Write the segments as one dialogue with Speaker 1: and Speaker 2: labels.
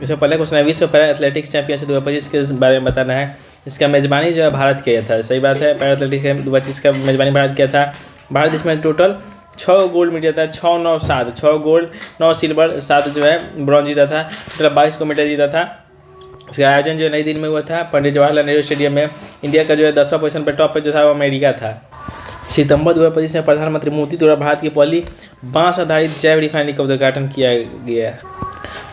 Speaker 1: इससे पहले क्वेश्चन है, विश्व पैरा एथलेटिक्स चैंपियनशिप 2025 के बारे में बताना है। इसका मेज़बानी जो है भारत किया था। सही बात है, पैरा एथलेटिक्स 2025 का मेज़बानी भारत किया था। भारत इसमें टोटल 6 गोल्ड मेडल जीता था, 6, 9, 7, 6 गोल्ड, 9 सिल्वर, 7 जो है ब्रॉन्ज जीता था, मतलब 22 को मेडल जीता था। इसका आयोजन जो नई दिल्ली में हुआ था, पंडित जवाहरलाल नेहरू स्टेडियम में। इंडिया का जो है 10वां पोजीशन पर टॉप पे जो था वो अमेरिका था। सितंबर 2025 में प्रधानमंत्री मोदी द्वारा भारत की पहली बांस आधारित जैव रिफाइनरी का उद्घाटन किया गया।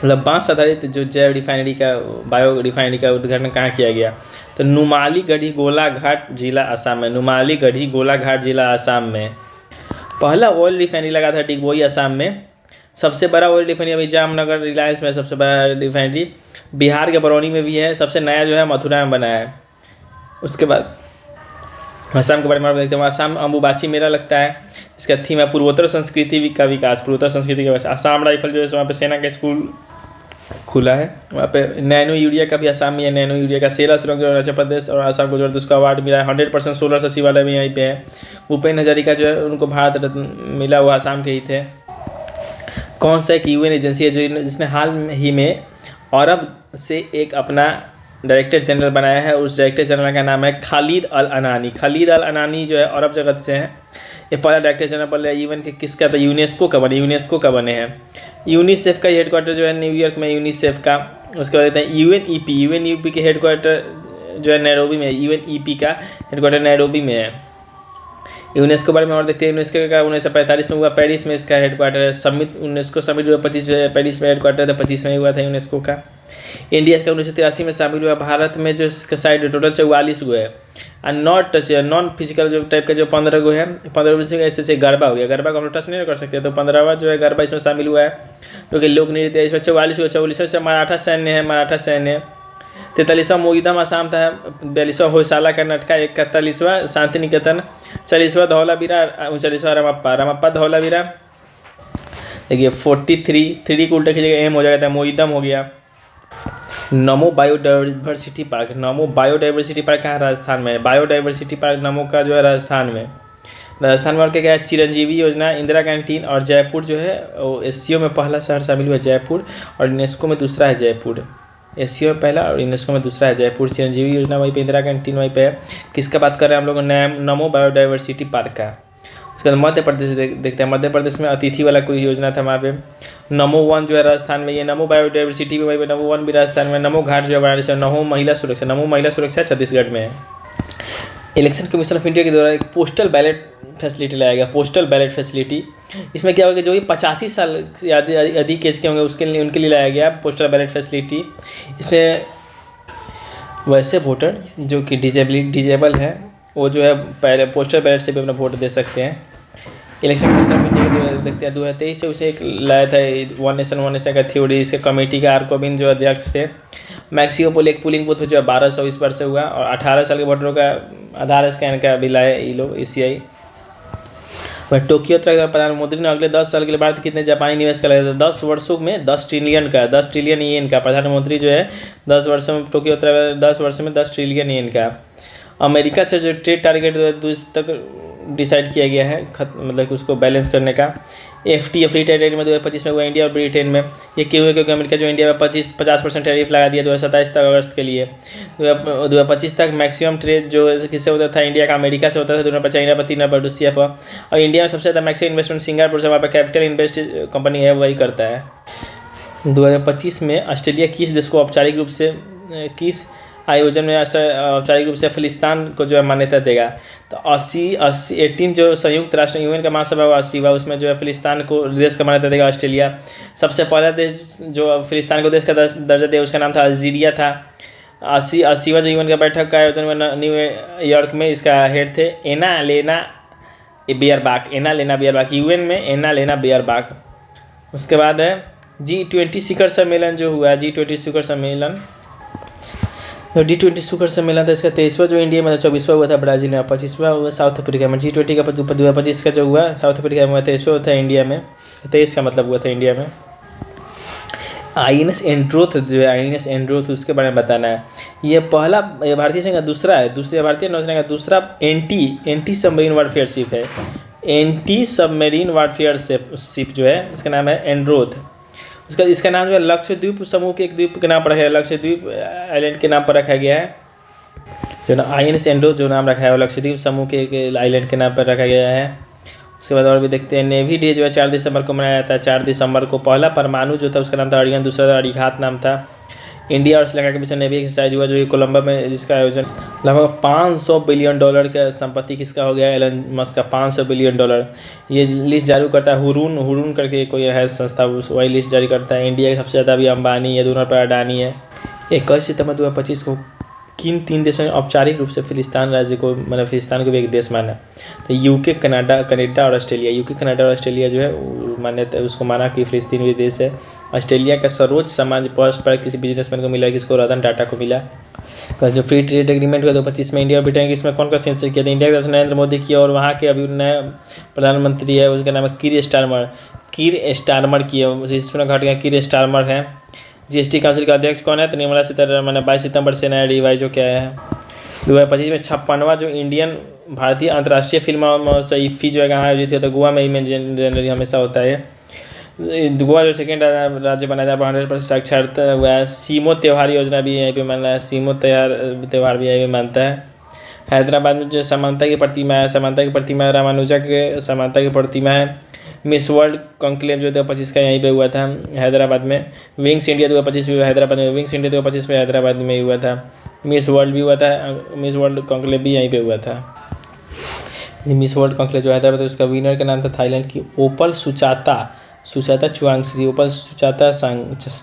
Speaker 1: मतलब बांस आधारित जो जैव रिफाइनरी का, बायो रिफाइनरी का उद्घाटन कहाँ किया गया? तो नुमालीगढ़ी गोलाघाट जिला असम में। नुमालीगढ़ी गोलाघाट जिला असम में पहला ऑयल रिफाइनरी लगा था डिगबोई असम में। सबसे बड़ा ऑयल रिफाइनरी अभी जामनगर रिलायंस में सबसे बड़ा रिफाइनरी बिहार के बरौनी में भी है। सबसे नया जो है मथुरा में बना है। उसके बाद असम के बारे में देखते हैं। असम अम्बुबाची मेला लगता है। इसका थीम है पूर्वोत्तर संस्कृति का विकास। पूर्वोत्तर संस्कृति का विकास। असम राइफल जो है वहाँ पे सेना का स्कूल खुला है। वहाँ पे नैनो यूरिया का भी असम में है। नैनो यूरिया का सेला सुरंग जो अरुणाचल प्रदेश और असम को जोड़ते उसका अवार्ड मिला है। 100% सोलर शशि वाला भी यहीं पे है। भूपेन हजारिका जो है उनको भारत रत्न मिला, वो असम के ही थे। कौन सा एक यूएन एजेंसी है जिसने हाल ही में अरब से एक अपना डायरेक्टर जनरल बनाया है? उस डायरेक्टर जनरल का नाम है खालिद अल अनानी। खालिद अल अनानी जो है अरब जगत से हैं। ये पहला डायरेक्टर जनरल यूएन के किसका था? यूनेस्को का बने। यूनेस्को का बने हैं। यूनिसेफ का हेडक्वार्टर जो है न्यूयॉर्क में, यूनिसेफ का। उसके बाद देते हैं यूएनईपी के हेडक्वार्टर जो है नैरोबी में। यूएनईपी का हेडक्वार्टर नैरोबी में है। यूनेस्को बारे में और देखते हैं। यूनेस्को का 1945 में हुआ, पेरिस में इसका हेडक्वार्टर है। समिट यूनेस्को समिट 2025 जो है पेरिस में हेडक्वार्टर था, 25 में हुआ था यूनेस्को का। इंडिया का 1983 में शामिल हुआ। भारत में जो इसका साइड टोटल 44 गो है। और नॉट टच नॉन फिजिकल जो टाइप का जो 15 गो है। 15 ऐसे गरबा हो गया। गरबा को हम टच नहीं कर सकते, तो 15वां जो है गरबा इसमें शामिल हुआ है, जो कि लोक नृत्य है। इसमें 44 गो। 44 से मराठा सैन्य है, मराठा सैन्य। 43वां मोईदम आसाम था। 42वां होयसाला कर्नाटका। 41वां शांति निकेतन। 40वां धौलावीरा। 39वां रमप्पा धौलावीरा। देखिए 43 3 को उल्टा कीजिएगा एम हो जाएगा, मोईदम हो गया। नमो बायोडाइवर्सिटी पार्क। नमो बायोडाइवर्सिटी पार्क कहाँ? राजस्थान में। बायोडाइवर्सिटी पार्क नमो का जो है राजस्थान में। राजस्थान में और क्या क्या है? चिरंजीवी योजना, इंदिरा कैंटीन और जयपुर जो है वो एससीओ में पहला शहर शामिल हुआ जयपुर, और यूनेस्को में दूसरा है जयपुर। एससीओ में पहला और यूनेस्को में दूसरा है जयपुर। चिरंजीवी योजना वहीं पे, इंदिरा कैंटीन वहीं पे है। किसका बात कर रहे हैं हम लोग? नमो बायोडाइवर्सिटी पार्क का। उसके बाद मध्य प्रदेश देखते हैं। मध्य प्रदेश में अतिथि वाला कोई योजना था वहाँ पे। नमो वन जो है राजस्थान में। ये नमो बायोडाइवर्सिटी भी वहीं पे, नमो वन भी राजस्थान में। नमो घाट जो है वाराणसी। नमो महिला सुरक्षा। नमो महिला सुरक्षा छत्तीसगढ़ में है। इलेक्शन कमीशन ऑफ इंडिया के द्वारा एक पोस्टल बैलेट फैसिलिटी लाया गया। पोस्टल बैलेट फैसिलिटी, इसमें क्या होगा? जो भी 85 साल से अधिक एज के होंगे उसके लिए, उनके लिए लाया गया पोस्टल बैलेट फैसिलिटी। इसमें वैसे वोटर जो कि डिजेबल है वो जो है पहले पोस्टल बैलेट से भी अपना वोट दे सकते हैं। इलेक्शन कमीशन ऑफ इंडिया के देखते हैं 2023 से उसे एक लाया था वन नेशन का थ्योरी। इसके कमेटी के आर कोविंद जो अध्यक्ष थे। मैक्सिको पोल एक पोलिंग बूथ जो है 1200 इस बार से हुआ, और 18 साल के वोटरों का आधार स्कैन का भी लाए ये लोग ECI। वह टोक्यो तक प्रधानमंत्री ने अगले 10 साल के लिए भारत कितने जापानी निवेश का लगा था? 10 वर्षों में 10 ट्रिलियन का, 10 ट्रिलियन येन का। प्रधानमंत्री जो है 10 वर्षों में टोक्यो 10 वर्षों में 10 ट्रिलियन येन का। अमेरिका से जो ट्रेड टारगेट 2 तक डिसाइड किया गया है, मतलब उसको बैलेंस करने का। FTA फ्री ट्रेड एग्रीमेंट 2025 में हुआ इंडिया और ब्रिटेन में। ये क्यों है? क्योंकि अमेरिका जो इंडिया में 50% टैरिफ लगा दिया 2027 तक अगस्त के लिए। 2025 तक मैक्सिमम ट्रेड जो किससे होता था? इंडिया का अमेरिका से होता था 2 नंबर, चाइना पर 3 नंबर, रूसिया पर। और इंडिया में सबसे ज़्यादा मैक्सिमम इन्वेस्टमेंट सिंगापुर से, वहाँ पर कैपिटल इन्वेस्ट कंपनी है वही करता है। 2025 में ऑस्ट्रेलिया किस देश को औपचारिक रूप से, किस आयोजन में औपचारिक रूप से फिलिस्तीन को जो है मान्यता देगा? तो 18 जो संयुक्त राष्ट्र यूएन का महासभा 80वां, उसमें जो है फिलिस्तीन को देश का मान्यता देगा ऑस्ट्रेलिया। सबसे पहला देश जो फिलिस्तीन को देश का दर्जा दिया उसका नाम था अल्जीरिया था। 80वां जो यूएन का बैठक का आयोजन हुआ न्यूयॉर्क में। इसका हेड थे एना लेना बियरबाक। यूएन में एना लेना बियरबाक। उसके बाद है G20 शिखर सम्मेलन जो हुआ, G20 शिखर सम्मेलन। तो G20 शिखर सम्मेलन था इसका 23वां जो इंडिया में था, 24वां हुआ था ब्राज़ील में, 25वां हुआ साउथ अफ्रीका में। G20 का 2025 का जो हुआ साउथ अफ्रीका में, 23वां था इंडिया में। 23 का मतलब हुआ था इंडिया में। INS एंड्रोथ जो है, INS एंड्रोथ, उसके बारे में बताना है। ये पहला भारतीय सेना का दूसरा है, दूसरे भारतीय नौसेना का दूसरा एंटी सबमरीन वारफेयर शिप है। एंटी सबमरीन वारफेयर शिप जो है इसका नाम है एंड्रोथ। इसका नाम जो है लक्षद्वीप समूह के एक द्वीप के नाम पर रखा गया, लक्षद्वीप आइलैंड के नाम पर रखा गया है। जो ना INS एंड्रो जो नाम रखा है वो लक्षद्वीप समूह के एक आइलैंड के नाम पर रखा गया है। उसके बाद और भी देखते हैं, नेवी डे जो है 4 दिसंबर को मनाया जाता है। 4 दिसंबर को पहला परमाणु जो था उसका नाम था अरिहंत, दूसरा अरिघात नाम था। इंडिया और श्रीलंका के बीच नेवी एक्सरसाइज हुआ जो कि कोलंबो में, जिसका आयोजन लगभग $500 बिलियन का संपत्ति किसका हो गया, एलन मस्क का $500 बिलियन। ये लिस्ट जारी करता है हुरून करके कोई है संस्था, वही लिस्ट जारी करता है। इंडिया के सबसे ज़्यादा भी अंबानी है, दोनों पर अडानी है। 21 सितंबर 2025 को किन 3 देशों ने औपचारिक रूप से फिलिस्तीन राज्य को, मतलब फिलिस्तीन को भी एक देश माना? तो यूके, कनाडा और ऑस्ट्रेलिया। यूके, कनाडा और ऑस्ट्रेलिया जो है मान्यता उसको माना कि फिलिस्तीन भी देश है। ऑस्ट्रेलिया का सर्वोच्च सम्मान पोस्ट पर किसी बिजनेसमैन को मिला, किसको? रतन टाटा को मिला। जो फ्री ट्रेड एग्रीमेंट हुआ 2025 में इंडिया और ब्रिटेन के, इसमें कौन सिग्नेचर किया था? इंडिया की तरफ से नरेंद्र मोदी की, और वहाँ के अभी नए प्रधानमंत्री है उसका नाम है कीर स्टारमर की है, सुना घट गया, कीर स्टारमर है। GST काउंसिल का अध्यक्ष कौन है? तो निर्मला सीतारमण। 22 सितंबर से नया रिवाइज हो क्या है 2025 में 56वां जो इंडियन भारतीय अंतर्राष्ट्रीय फिल्म महोत्सव IFFI जो है कहाँ आयोजित होता है? गोवा में जनवरी हमेशा होता है। गोवा जो सेकेंड राज्य बना था 100% साक्षरता हुआ है। सीमो त्यौहार योजना भी यहीं पे माना है, सीमो त्यौहार भी यहीं पे मानता है। हैदराबाद में जो समानता की प्रतिमा है, समानता की प्रतिमा रामानुजा के समानता की प्रतिमा है। मिस वर्ल्ड कॉन्क्लेव जो 2025 का यहीं पे हुआ था हैदराबाद में। विंग्स इंडिया 2025 भी हैदराबाद में, विंग्स इंडिया 2025 में हैदराबाद में ही हुआ था। मिस वर्ल्ड भी हुआ था, मिस वर्ल्ड कॉन्क्लेव भी यहीं पे हुआ था। मिस वर्ल्ड कॉन्क्लेव जो हैदराबाद, उसका विनर का नाम था थाईलैंड की ओपल सुचाता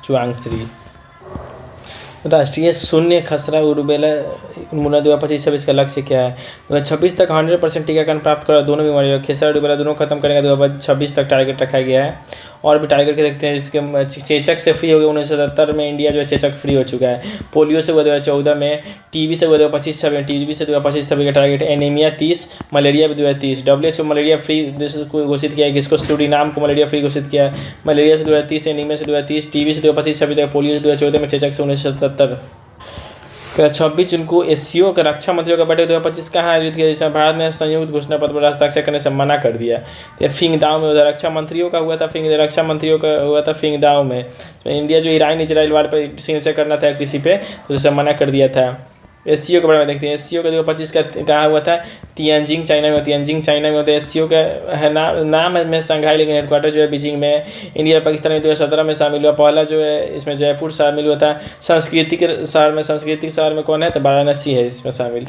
Speaker 1: चुआंगश्री। राष्ट्रीय शून्य खसरा उर्बेला उन्मूलन 2025-26 का लक्ष्य क्या है? 2026 तक 100% टीकाकरण प्राप्त कर दोनों बीमारियों खसरा उर्बेला दोनों खत्म करेंगे 2026 तक टारगेट रखा गया है। और भी टारगेट के देखते हैं, इसके चेचक से फ्री हो गया 1970 में इंडिया जो है चेचक फ्री हो चुका है। पोलियो से हुआ 2014 में, टीबी से हुआ 2025-26, टीबी से 2025-26 का टारगेट, एनीमिया 30, मलेरिया भी 2030। WHO मलेरिया फ्री देश को घोषित किया है, किसको? सूरीनाम को मलेरिया फ्री घोषित किया है। मलेरिया से 2030, एनीमिया से 2030, टीबी से 2025-26 तक, पोलियो से 2014 में, चेचक से 1977। 26 जून को SCO का रक्षा मंत्रियों का बैठक 2025 कहाँ आयोजित किया, जिसमें भारत ने संयुक्त घोषणा पत्र पर हस्ताक्षर करने से मना कर दिया। ये फिंगदाओ में रक्षा मंत्रियों का हुआ था, फिंगदाओ में। तो इंडिया जो ईरान इजराइल वार पर सिग्नेचर करना था किसी पे, तो उसे मना कर दिया था। SCO के बारे में देखते हैं। SCO का 2025 का कहाँ हुआ था? तियानजिंग चाइना में होता है। SCO का है नाम है संघाई, लेकिन हेडक्वार्टर जो है बीजिंग में है। इंडिया और पाकिस्तान में 2017 में शामिल हुआ। पहला जो है इसमें जयपुर शामिल हुआ था। सांस्कृतिक शहर में कौन है? तो वाराणसी है इसमें शामिल।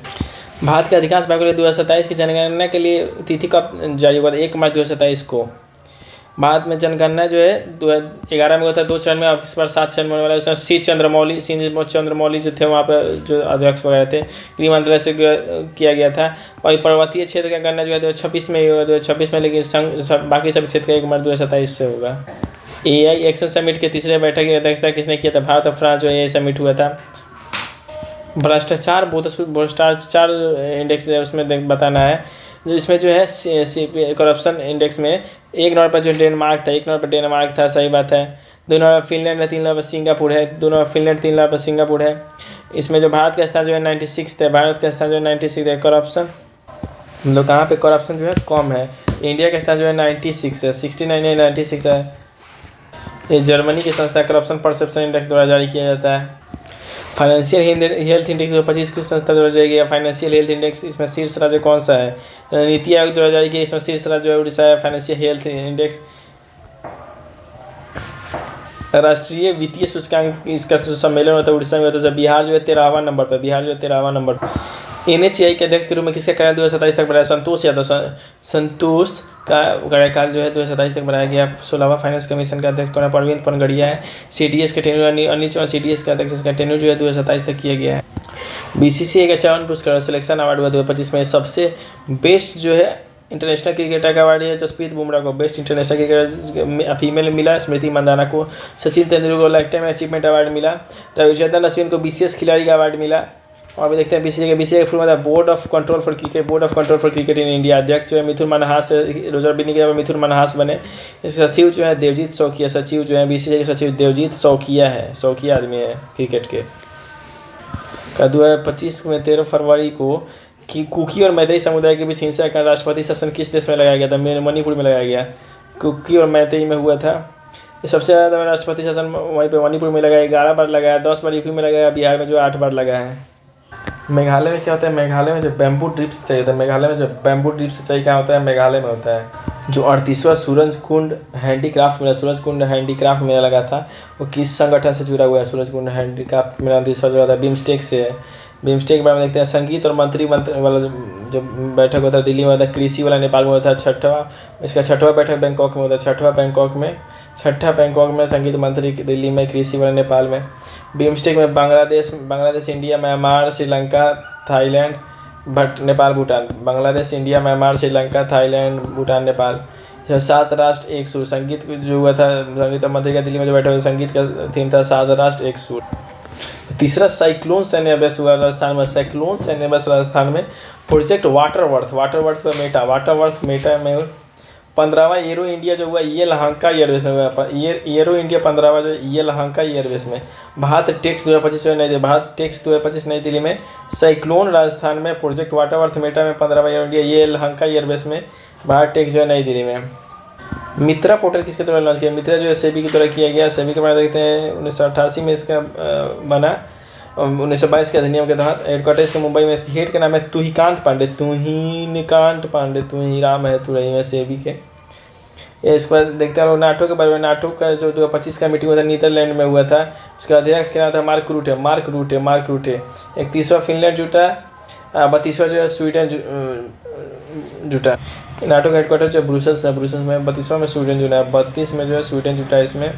Speaker 1: भारत के अधिकांश भागों में 2027 की जनगणना के लिए तिथि कब जारी हुआ था? 1 मार्च 2027 को। भारत में जनगणना जो है 2011 में हुआ था 2 चरण में, अब इस बार 7 चरण होने वाला है। उसमें सी चंद्रमौली जो थे वहाँ पर जो अध्यक्ष वगैरह थे, गृह मंत्रालय से किया गया था। और पर्वतीय क्षेत्र का गणना जो है 2026 में ही होगा 2026 में, लेकिन बाकी सब क्षेत्र का 1 मार्च 2027 से होगा। AI एक्शन समिट के तीसरे बैठक की अध्यक्षता किसने किया था? भारत और फ्रांस जो AI समिट हुआ था। भ्रष्टाचार इंडेक्स है उसमें बताना है, जो इसमें जो है करप्शन इंडेक्स में 1 नंबर पर जो डेनमार्क था, सही बात है। 2 नंबर पर फिनलैंड है, 3 नंबर पर सिंगापुर है, 2 नंबर फिनलैंड, 3 नंबर पर सिंगापुर है। इसमें जो भारत का स्थान जो है 96 है, करप्शन मतलब कहाँ पे करप्शन जो है कम है। इंडिया का स्थान जो है 96 है, 69 है, 96 है। ये जर्मनी की संस्था करप्शन परसेप्शन इंडेक्स द्वारा जारी किया जाता है। फाइनेंशियल हेल्थ इंडेक्स 2025 की संस्था द्वारा जारी किया। फाइनेंशियल हेल्थ इंडेक्स इसमें शीर्ष राज्य कौन सा है? नीति आयोग द्वारा जारी किया, इसमें शीर्ष राज्य है उड़ीसा है। फाइनेंशियल हेल्थ इंडेक्स राष्ट्रीय वित्तीय सूचकांक इसका सम्मेलन होता है उड़ीसा में होता है। बिहार जो है 13वां नंबर पर। NHAI के अध्यक्ष के रूप में किसका कार्यकाल 2027 तक बढ़ाया? संतोष यादव। संतोष का कार्यकाल जो है 2027 तक बढ़ाया गया। 16वां फाइनेंस कमीशन का अध्यक्ष कौन है? परवीन पनगड़िया है। CDS के टेन्यूर अनिल चौहान CDS का अध्यक्ष, इसका टेन्यूर जो है 2027 तक किया गया है। BCCI का 54 पुरस्कार सिलेक्शन अवार्ड हुआ 2025 में। सबसे बेस्ट जो है इंटरनेशनल क्रिकेटर का अवार्ड है जसप्रीत बुमराह को। बेस्ट इंटरनेशनल क्रिकेटर फीमेल मिला स्मृति मंदाना को। सचिन तेंदुलकर को लाइफ टाइम अचीवमेंट अवार्ड मिला। रविचंद्रन अश्विन को BCS खिलाड़ी का अवार्ड मिला। और भी देखते हैं BCCI का मतलब board of control for cricket in India. अध्यक्ष जो है मिथुन मनहास, रोजर बिन्नी के मिथुन मनहास बने। इसके सचिव जो है देवजीत शौकिया, सचिव जो है BCCI के सचिव देवजीत शौकिया है, शौकिया आदमी है क्रिकेट के। 2025 में 13 फरवरी को कुकी और मैतेई समुदाय के बीच हिंसा का राष्ट्रपति शासन किस देश में लगाया गया था? मणिपुर में लगाया गया। कुकी और मैतेई में हुआ था। ये सबसे ज़्यादा राष्ट्रपति शासन वहीं पे मणिपुर में लगा है, 11 बार लगा है, 10 बार यूपी में लगा है, बिहार में जो 8 बार लगा है। मेघालय में क्या होता है, मेघालय में जो बैम्बू ड्रिप सिंचाई होता है, मेघालय में जो बैम्बू ड्रिप सिंचाई क्या होता है, मेघालय में होता है। जो 38वां सूरजकुंड हैंडीक्राफ्ट मेला, सूरजकुंड हैंडीक्राफ्ट मेला लगा था, वो किस संगठन से जुड़ा हुआ है? सूरजकुंड हैंडीक्राफ्ट मेला 38वां जो था बिम्स्टेक से है। बिम्स्टेक के बारे में देखते हैं। संगीत और मंत्री वाला जो बैठक होता है दिल्ली में होता है, कृषि वाला नेपाल में होता है, इसका 6वां बैठक बैंकॉक में होता है, 6ठा बैंकॉक में, संगीत मंत्री दिल्ली में, कृषि वाला नेपाल में। बिम्स्टेक में Bangladesh, India, Myanmar, Sri Lanka, Thailand, Nepal, Bhutan. Bangladesh, India, Myanmar, Sri Lanka, Thailand, Bhutan, Nepal. 7 राष्ट्र एक सुर। संगीत जो हुआ था, संगीत मंत्री का दिल्ली में जो बैठा हुआ, संगीत का थीम था 7 राष्ट्र एक सुर। तीसरा साइक्लोन सैन्य अभ्यास हुआ राजस्थान में। साइक्लोन सैन्य अभ्यास राजस्थान में। प्रोजेक्ट वाटरवर्थ मेटा में 15वां एरो इंडिया जो हुआ ये लहांका एयरवेज में हुआ। एरो इंडिया 15वां जो ये लहांका एयरवेज में। भारत टेक्स 2025 नई दिल्ली में। साइक्लोन राजस्थान में। प्रोजेक्ट वाटरवर्थ मेटा में 15वां एरो इंडिया ये लहांका एयरवेज में। भारत टेक्स जो है नई दिल्ली में। मित्रा पोर्टल किसके द्वारा लॉन्च किया? मित्रा जो है सेबी के द्वारा किया गया। सेबी के बारे में देखते हैं। 1988 में इसका बना। 1922 के अधिनियम के तहत। हेडक्वार्टर इसके मुंबई में। इसके हेड का नाम है तुहिकांत पांडे। तू ही राम है तू रही है सेबी के। इसके बाद देखते हैं नाटो के बारे में। नाटो का जो 2025 का मीटिंग हुआ था नीदरलैंड में हुआ था, उसका अध्यक्ष का नाम था मार्क रूटे। 31वां फिनलैंड जुटा, 32वां जो है स्वीडन जुटा। नाटो का हेडक्वार्टर जो ब्रुसेल्स में 32वां में स्वीडन जुटा है, 32 में जो है स्वीडन जुटा है। इसमें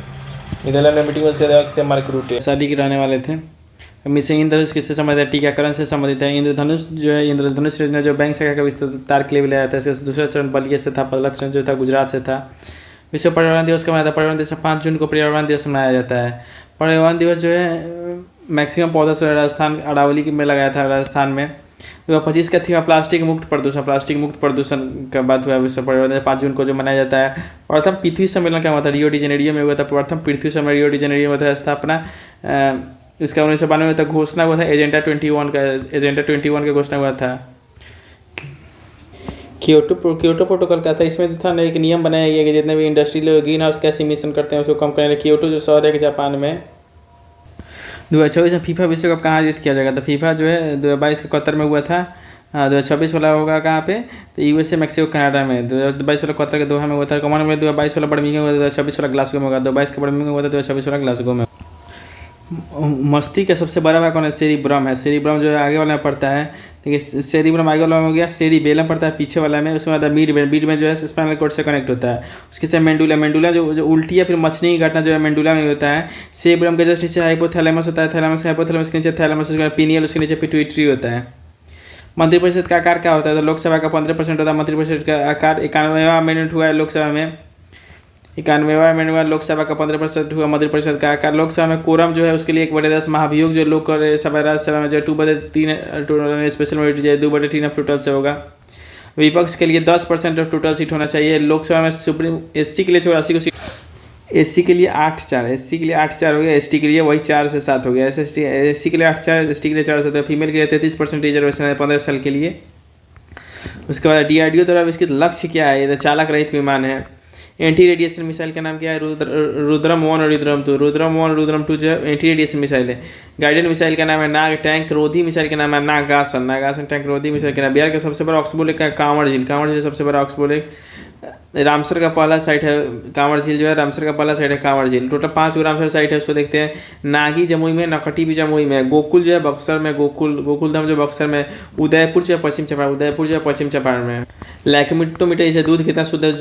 Speaker 1: नीदरलैंड में मीटिंग में उसके अध्यक्ष थे मार्क रूटे। शादी के रहने वाले थे। मिशन इंद्रधनुष किससे संबंधित है? टीकाकरण से संबंधित है। इंद्रधनुष योजना जो बैंक शाखा का विस्तार के लिए लाया था, इसका दूसरा चरण बलिया से था, पहला चरण जो था गुजरात से था। विश्व पर्यावरण दिवस का मनाया था। पर्यावरण दिवस 5 जून को पर्यावरण दिवस मनाया जाता है। पर्यावरण दिवस जो है मैक्सिमम पौधा से राजस्थान अरावली में लगाया था राजस्थान में। 2025 का थीम प्लास्टिक मुक्त प्रदूषण का बात हुआ। विश्व पर्यावरण 5 जून को जो मनाया जाता है। प्रथम पृथ्वी सम्मेलन क्या हुआ था? रियो डी जेनेरियो में हुआ था। प्रथम पृथ्वी सम्मेलन रियो डी जेनेरियो में था। स्थापना इसका 1992 में तक घोषणा हुआ था। एजेंडा 21 का घोषणा हुआ था। क्योटो प्रोटोकॉल का था। इसमें जो था ना एक नियम बनाया गया कि जितने भी industrial green house gas emission करते हैं उसको कम करने। क्योटो जो शहर है जापान में। 2024 में फीफा विश्व कप कहाँ आयोजित किया जाएगा? तो फीफा जो है 2022 का कतर में हुआ था। 2026 वाला होगा कहाँ पे? तो यूएसए, मैक्सिको, कनाडा में। 2022 वाला कतर के दोहा में हुआ था। कॉमनवेल्थ 2022 वाला बर्मिंघम हुआ था। 2026 वाला ग्लासगो में होगा। 2022 का बर्मिंघम हुआ था। 2026 वाला ग्लासगो में। मस्तिष्क का सबसे बड़ा भाग कौन है? सेरिब्रम है। सेरिब्रम जो है आगे वाला में पड़ता है। देखिए सेरिब्रम आगे वाला में हो गया। सेरिबेलम पड़ता है पीछे वाला में। उसमें आता है मिड में जो है स्पाइनल कॉर्ड से कनेक्ट होता है। उसके साथ मेंडुला जो उल्टी या फिर मछली की घटना जो है मेंडुला में होता है। सेरिब्रम के जस्ट नीचे हाइपोथैलेमस होता है। थैलेमस के नीचे थैलेमस, उसके पीनियल, उसके नीचे पिट्यूटरी होता है। मंत्रिपरिषद का आकार क्या होता है? तो लोकसभा का 15% होता है। मंत्रिपरिषद का आकार 91वां अमेंडमेंट हुआ है लोकसभा में। 91वां अमेंडमेंट लोकसभा का 15% हुआ। मंत्रिपरिषद का आकार। लोकसभा में कोरम जो है उसके लिए 1/10 महाभियोग जो लोकसभा राज्यसभा में जो 2/3 स्पेशल मेजोरिटी जो 2/3 ऑफ टोटल से होगा। विपक्ष के लिए 10% ऑफ टोटल सीट होना चाहिए। लोकसभा में सुप्रीम एससी के लिए 84 को सीट, एससी के लिए 8-4 हो गया। एसटी के लिए वही 4 से 7 हो गया। एससी के लिए 8-4, एसटी के लिए 4 से 7। फीमेल के लिए 33% रिजर्वेशन है 15 साल के लिए। उसके बाद डीआरडीओ द्वारा इसके लक्ष्य क्या है? ये चालक रहित विमान है। एंटी रेडिएशन मिसाइल का नाम क्या है? रुद्रम 1 और रुद्रम 2। रुद्रम 2 जो है एंटी रेडिएशन मिसाइल है। गाइडेड मिसाइल का नाम है नाग। टैंक रोधी मिसाइल का नाम है नागासन टैंक रोधी मिसाइल का नाम। बिहार का सबसे बड़ा ऑक्सबोल का कांवड़ झील सबसे बड़ा ऑक्सबोल। रामसर का पहला साइट है कांवड़ झील जो है। रामसर का पहला साइट है कांवड़ झील। टोटल 5 रामसर साइट है। उसको देखते हैं। नागी जमुई में, नकटी भी जमुई में। गोकुल जो है बक्सर में। गोकुल धाम जो बक्सर में। उदयपुर जो है पश्चिम चंपारण में। लैक्टोमीटर इसे दूध कितना शुद्ध है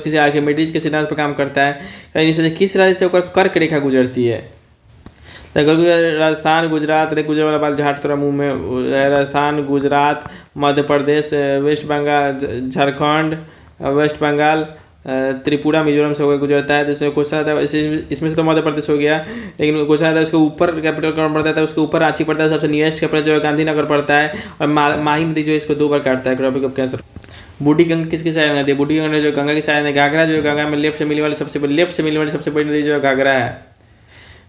Speaker 1: किसी आर्किमिडीज के सिद्धांत पर काम करता है। किस राज्य से होकर कर्क रेखा गुजरती है? राजस्थान, गुजरात, गुजर वाला बात झाट तोरा मुँह में। राजस्थान, गुजरात, मध्य प्रदेश, वेस्ट बंगाल, झारखंड, वेस्ट बंगाल, त्रिपुरा, मिजोरम से होकर गुजरता है। तो इसमें क्वेश्चन आता है इसमें से तो मध्य प्रदेश हो गया, लेकिन क्वेश्चन आता है उसके ऊपर कैपिटल कौन पड़ता है? उसके ऊपर रांची पड़ता है। सबसे नियरेस्ट कैपिटल जो है गांधीनगर पड़ता है। और माही नदी जो है इसको 2 बार काटता है। क्रॉपिक ऑफ कैंसर। बूढ़ी गंगा किसकी सहायक नदी है? बूढ़ी गंगा जो गंगा की सहायक नदी। घाघरा जो है गंगा में लेफ्ट से मिलने वाली सबसे बड़ी नदी जो है घाघरा है।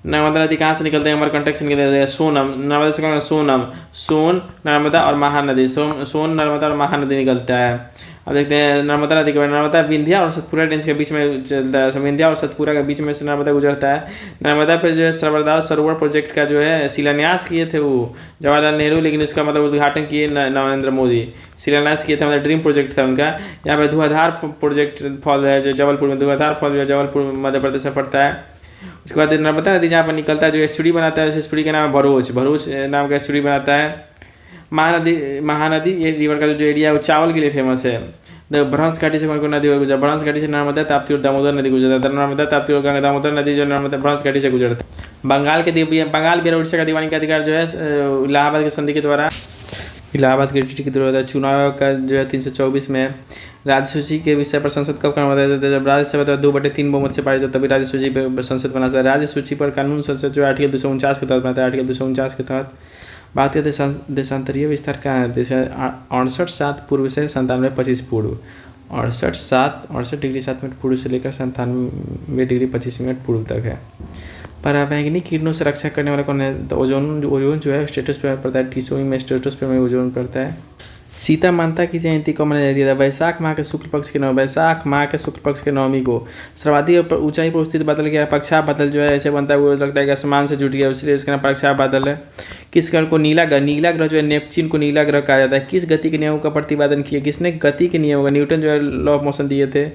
Speaker 1: नर्मदा नदी कहाँ से निकलते हैं? अमरकंटक से निकलते हैं। सोनम, नर्मदा से सोन, नर्मदा और महानदी। सोन, नर्मदा और महानदी निकलता है। अब देखते हैं नर्मदा नदी के बारे में। नर्मदा विंध्या और सतपुरा रेंज के बीच में चलता है, विंध्या और सतपुरा के बीच में से नर्मदा गुजरता है। नर्मदा पे जो है सरदार सरोवर प्रोजेक्ट का जो है शिलान्यास किए थे वो जवाहरलाल नेहरू, लेकिन उसका मतलब उद्घाटन किए नरेंद्र मोदी। शिलान्यास किए थे, मतलब ड्रीम प्रोजेक्ट था उनका। यहाँ पे धुआंधार प्रोजेक्ट फॉल है जो जबलपुर में, धुआंधार फॉल जो जबलपुर मध्य प्रदेश में पड़ता है। उसके बाद नर्मदा नदी जहाँ पर निकलता है जो एस्चुरी बनाता है, उस एस्चुरी का नाम है भरूच, भरूच नाम का एस्चुरी बनाता है। महानदी ये रिवर का जो एरिया है वो चावल के लिए फेमस है। भ्रंश घाटी से कौन कौन नदी गुजरता है? भ्रंश घाटी से नर्मदा, ताप्ती और दामोदर नदी गुजरता है। नर्मदा, ताप्ती और गंगा दामोदर नदी जो नर्मदा भ्रंश घाटी से गुजरता है। बंगाल बिहार उड़ीसा का दीवानी का अधिकार जो है इलाहाबाद की संधि के द्वारा, इलाहाबाद की ट्रीटी के द्वारा चुनाव का जो है 324 में राज्य सूची के विषय पर संसद कब करना होता है? जब राज्यसभा 2/3 बहुमत से पारित हो तभी राज्य सूची पर संसद बनाता है। राज्य सूची पर कानून संसद जो आर्टिकल 249 के तहत बनाता है। आर्टिकल 249 के तहत बात करते हैं देशांतरीय विस्तार का है। 68 पूर्व से 97 पूर्व, 68 डिग्री 7 मिनट पूर्व से लेकर 97 डिग्री 25 मिनट पूर्व तक है। पराबैंगनी किरणों से रक्षा करने वाला कौन है? तो ओजोन जो है स्ट्रेटोस्फीयर में पड़ता है, टीसोई में स्ट्रेटोस्फीयर में ओजोन पड़ता है। सीता माता की जयंती कब मनाई जाती है? वैशाख माह के शुक्ल पक्ष के नवमी, वैशाख माह के शुक्ल पक्ष के नवमी को। सर्वाधिक ऊंचाई पर स्थित बादल क्या है? पक्षा बादल जो है ऐसे बनता है, वो लगता है कि आसमान से जुट गया, इसलिए उसका नाम पक्षा बादल है। किस ग्रह को नीला ग्रह, नीला ग्रह जो है नेपच्यून को नीला ग्रह कहा जाता है। किस गति के नियमों का प्रतिपादन किया? किसने गति के नियमों का? न्यूटन जो है लॉ ऑफ मोशन दिए थे।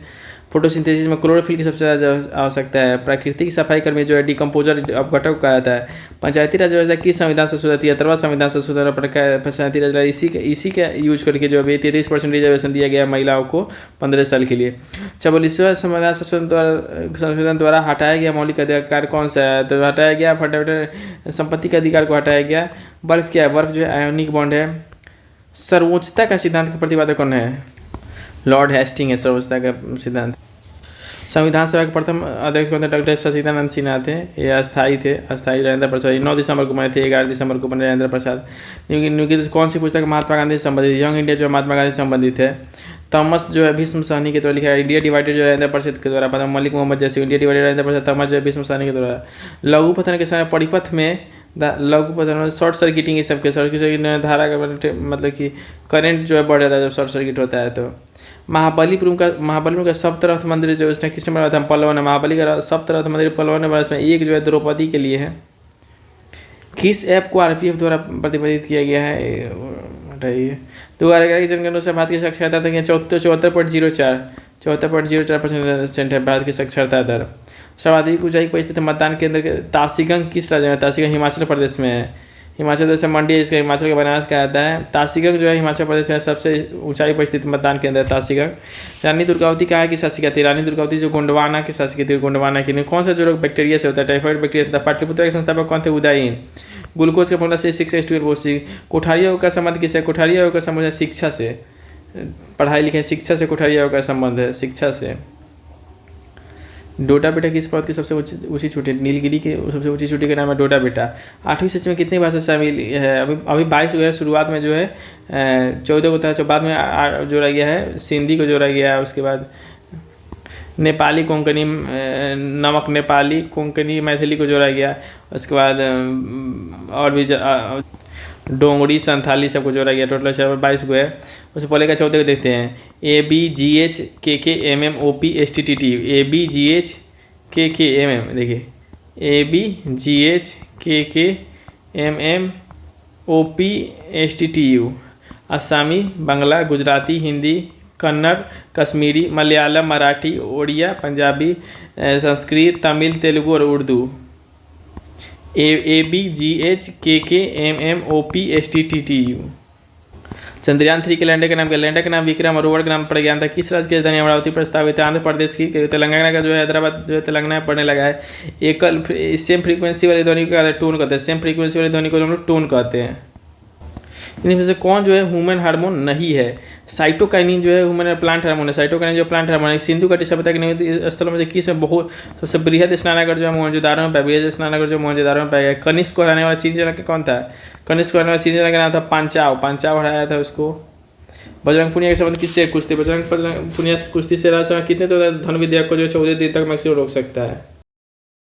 Speaker 1: फोटोसिंथेसिस में क्लोरोफिल की सबसे ज़्यादा आवश्यकता है। प्राकृतिक सफाई कर्मी जो है डिकम्पोजर अपघटक कहा जाता है। पंचायती राज व्यवस्था किस संविधान से सुधार? 73वां संविधान से सुधार पंचायती राज इसी का यूज करके जो अभी 33% रिजर्वेशन दिया गया महिलाओं को 15 साल के लिए। 44वां संविधान संशोधन द्वारा हटाया गया मौलिक अधिकार कौन सा है? तो हटाया गया फंडामेंटल संपत्ति के अधिकार को हटाया गया। बर्फ क्या है? बर्फ जो है आयोनिक बॉन्ड है। सर्वोच्चता का सिद्धांत का प्रतिपादक कौन है? लॉर्ड हेस्टिंग है सर्वोच्चता का सिद्धांत। संविधान सभा के प्रथम अध्यक्ष कौन थे? डॉक्टर सचिदानंद सिन्हा थे। ये अस्थायी थे, अस्थायी राजेंद्र प्रसाद। 9 दिसंबर को बने थे, 11 दिसंबर को बने राजेंद्र प्रसाद। कौन सी पुस्तक महात्मा गांधी से संबंधित? यंग इंडिया जो महात्मा गांधी से संबंधित है। थॉमस जो है भीष्म सहनी के द्वारा लिखा है। इंडिया डिवाइडेड जो राजेंद्र प्रसाद के द्वारा, मलिक मोहम्मद जैसे India divided Rajendra Prasad, Thomas जो है भीष्म सहनी के द्वारा। लघु पतन के समय परिपथ में लघु पतन में शॉर्ट सर्किटिंग, ये सबके शॉर्ट सर्किट धारा का मतलब कि करंट जो है बढ़ जाता है जब शॉर्ट सर्किट होता है। तो महाबलीपुरम का सप्तरथ मंदिर जो उसने किसने बनाया था? पल्लव ने। महाबली का सप्तरथ मंदिर पल्लव ने बनाया। इसमें एक जो है द्रौपदी के लिए है। किस ऐप को आरपीएफ द्वारा प्रतिबंधित किया गया है? हटाइए। 2011 की जनगणना से भारत की साक्षरता दर 74.04% है भारत की साक्षरता दर। सर्वाधिक ऊंचाई पर स्थित मतदान केंद्र तासीगंज किस राज्य में? तासीगंज हिमाचल प्रदेश में है। हिमाचल प्रदेश से मंडी है, इसका हिमाचल का बनारस कहा जाता है। तासीगंज जो है हिमाचल प्रदेश में सबसे ऊंचाई पर स्थित मतदान केंद्र है तासीगंज। रानी दुर्गावती कहाँ की शासिका थी? रानी दुर्गावती जो गोंडवाना की शासिका थी, गोंडवाना की। कौन सा जो रोग बैक्टीरिया से होता है? टाइफाइड बैक्टीरिया से होता है। पाटलिपुत्र के संस्थापक कौन थे? उदयन। ग्लूकोज का फॉर्मूला C6H12O3। कोठारी योग का संबंध किससे? कोठारी योग का संबंध है शिक्षा से। पढ़ाई लिखाई शिक्षा से कोठारी योग का संबंध है, शिक्षा से। डोडा बेटा किस पर्वत की सबसे ऊंची चोटी? नीलगिरी की सबसे ऊंची चोटी का नाम है डोडा बेटा। 8वीं सूची में कितनी भाषा शामिल है? अभी 22 हुआ है। शुरुआत में जो है 14 होता है, जो बाद में जोड़ा गया है, सिंधी को जोड़ा गया है। उसके बाद नेपाली कोंकणी, नमक नेपाली कोंकणी मैथिली को जोड़ा गया। उसके बाद और भी डोंगरी संथाली सबको जोड़ा गया। टोटल 22 को है। उससे पहले का 14 को देखते हैं। ABGHKKMMOPSTTT। ABGHKKMM देखिए, ABGHKKMMOPSTTU। असमी, बांग्ला, गुजराती, हिंदी, कन्नड़, कश्मीरी, मलयालम, मराठी, ओडिया, पंजाबी, संस्कृत, तमिल, तेलुगु और उर्दू। ABGHKKMMOPSTTU। चंद्रयान 3 के लैंडर का नाम क्या? लैंडर का नाम विक्रम और रोवर का नाम प्रज्ञान था। किस राज्य की राजधानी अमरावती प्रस्तावित है? आंध्र प्रदेश की। तेलंगाना का जो है हैदराबाद जो है तेलंगाना में पड़ने लगा है। एकल सेम फ्रीक्वेंसी वाली ध्वनि को टोन कहते हैं। सेम फ्रीक्वेंसी वाली ध्वनि को हम लोग टोन कहते हैं। इनमें से कौन जो है ह्यूमन हार्मोन नहीं है? साइटोकाइनिन जो है ह्यूमन प्लांट हार्मोन है। साइटोकाइनिन जो प्लांट हार्मोन है। सिंधु घाटी सभ्यता के निमित्त स्थलों में से किस में बहुत सबसे बृहद स्नानागार जो है मोहनजोदारो में पाया? बृहद स्नानागार जो मोहनजोदारो में पाया गया। कनिष्क को हराने वाला चीन जनक कौन था? कनिष्क को हराने वाला चीन जनक का नाम था पांचाव। पांचाव हराया था उसको। बजरंग पुनिया के संबंध किससे कुश्ती? बजरंग पुनिया कुश्ती से कितने तो धन विधेयक को जो 14 दिन तक मैक्सिमम रोक सकता है।